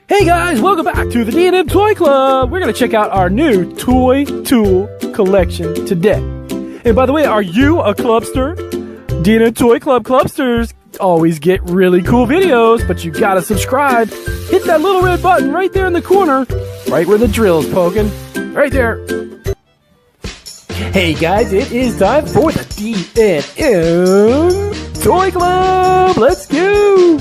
Hey guys, welcome back to the D&M Toy Club. We're going to check out our new toy tool collection today. And by the way, are you a clubster? D&M Toy Club clubsters always get really cool videos, but you got to subscribe. Hit that little red button right there in the corner, right where the drill is poking. Right there. Hey guys, it is time for the D&M Toy Club. Let's go.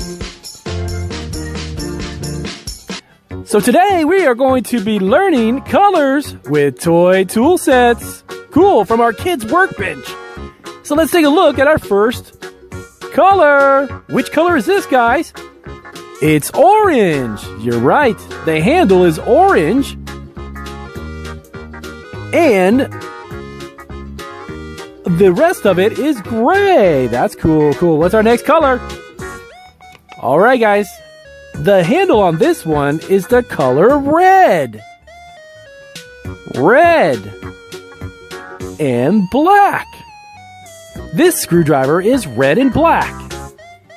So today we are going to be learning colors with toy tool sets. Cool, from our kids' workbench. So let's take a look at our first color. Which color is this, guys? It's orange. You're right. The handle is orange. And the rest of it is gray. That's cool, cool. What's our next color? All right, guys. The handle on this one is the color red. Red and black. This screwdriver is red and black.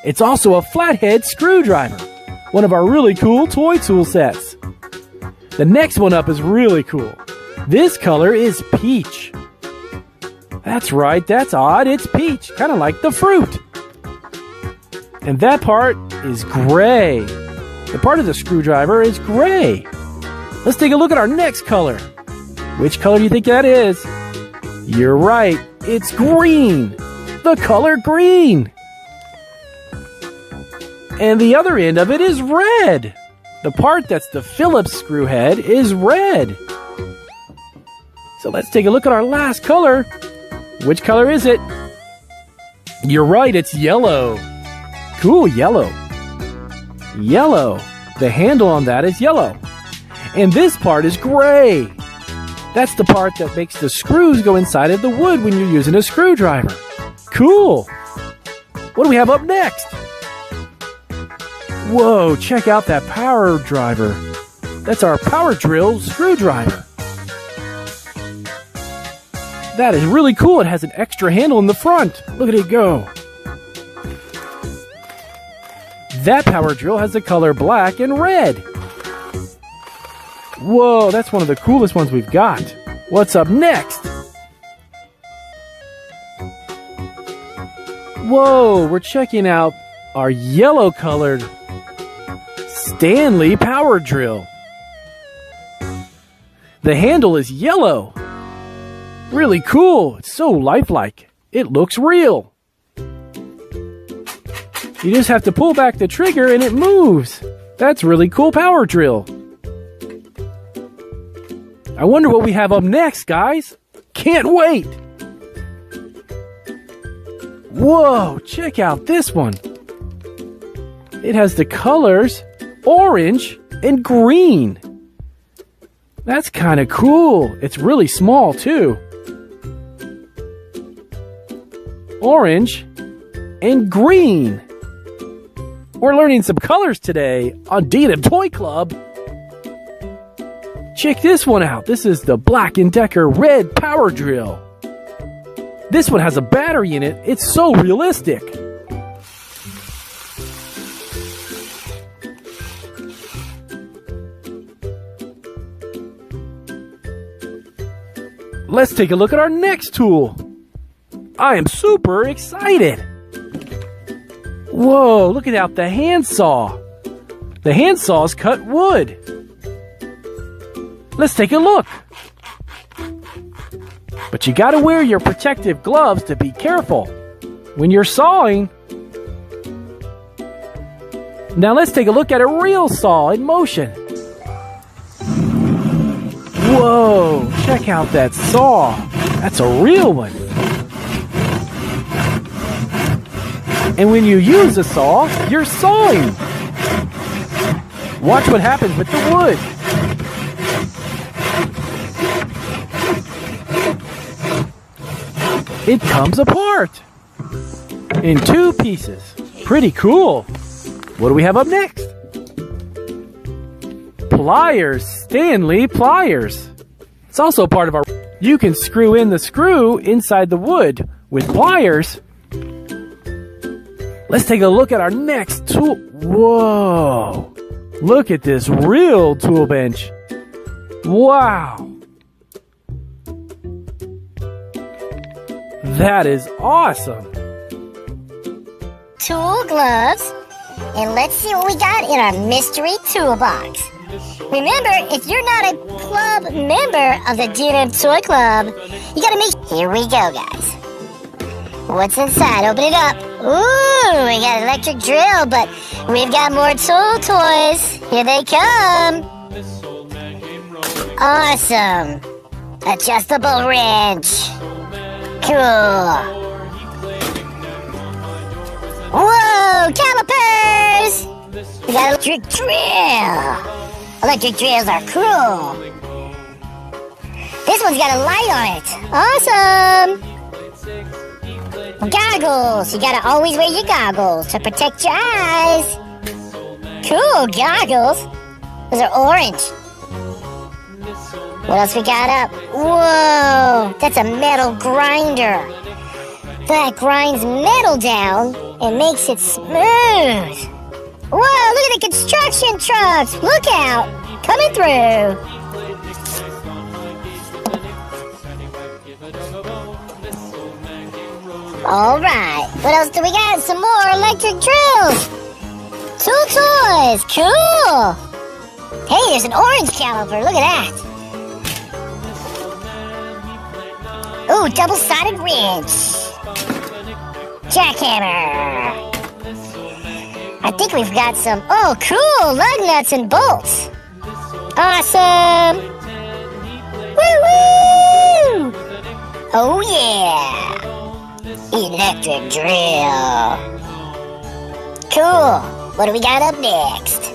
It's also a flathead screwdriver, one of our really cool toy tool sets. The next one up is really cool. This color is peach. That's right, that's odd, it's peach, kind of like the fruit. And that part is gray. The part of the screwdriver is gray. Let's take a look at our next color. Which color do you think that is? You're right, it's green. The color green. And the other end of it is red. The part that's the Phillips screw head is red. So let's take a look at our last color. Which color is it? You're right, it's yellow. Cool, yellow. Yellow. The handle on that is yellow. And this part is gray. That's the part that makes the screws go inside of the wood when you're using a screwdriver. Cool. What do we have up next? Whoa, check out that power driver. That's our power drill screwdriver. That is really cool. It has an extra handle in the front. Look at it go. That power drill has the color black and red. Whoa, that's one of the coolest ones we've got. What's up next? Whoa, we're checking out our yellow colored Stanley power drill. The handle is yellow. Really cool. It's so lifelike. It looks real. You just have to pull back the trigger and it moves. That's really cool power drill. I wonder what we have up next, guys. Can't wait. Whoa, check out this one. It has the colors orange and green. That's kind of cool. It's really small too. Orange and green. We're learning some colors today on D&M Toy Club. Check this one out. This is the Black & Decker red power drill. This one has a battery in it. It's so realistic. Let's take a look at our next tool. I am super excited. Whoa, look at the handsaw. The handsaws cut wood. Let's take a look. But you gotta wear your protective gloves to be careful when you're sawing. Now let's take a look at a real saw in motion. Whoa, check out that saw. That's a real one. And when you use a saw, you're sawing. Watch what happens with the wood. It comes apart in two pieces. Pretty cool. What do we have up next? Pliers, Stanley pliers. It's also part of our... You can screw in the screw inside the wood with pliers. Let's take a look at our next tool. Whoa! Look at this real tool bench. Wow. That is awesome. Tool gloves. And let's see what we got in our mystery toolbox. Remember, if you're not a club member of the D&M Toy Club, you gotta make... Here we go, guys. What's inside? Open it up. Ooh, we got an electric drill, but we've got more tool toys. Here they come. Awesome. Adjustable wrench. Cool. Whoa, calipers! We got electric drill. Electric drills are cool. This one's got a light on it. Awesome. Goggles. You gotta always wear your goggles to protect your eyes. Cool, goggles. Those are orange. What else we got up? Whoa, that's a metal grinder. That grinds metal down and makes it smooth. Whoa, look at the construction trucks. Look out. Coming through. All right. What else do we got? Some more electric drills. Tool toys. Cool. Hey, there's an orange caliper. Look at that. Ooh, double-sided wrench. Jackhammer. I think we've got some... Oh, cool! Lug nuts and bolts. Awesome! Woo-woo! Oh, yeah! Electric drill. Cool. What do we got up next?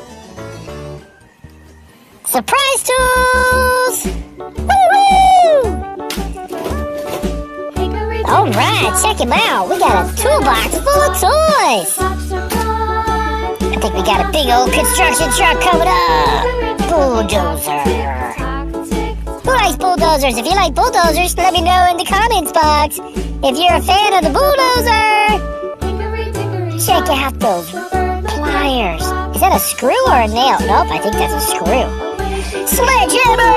Surprise tools! Woo-woo! All right, check him out. We got a toolbox full of toys. I think we got a big old construction truck coming up. Bulldozer. Who likes bulldozers? If you like bulldozers, let me know in the comments box. If you're a fan of the bulldozer, check out those pliers. Is that a screw or a nail? Nope, I think that's a screw. Sledgehammer!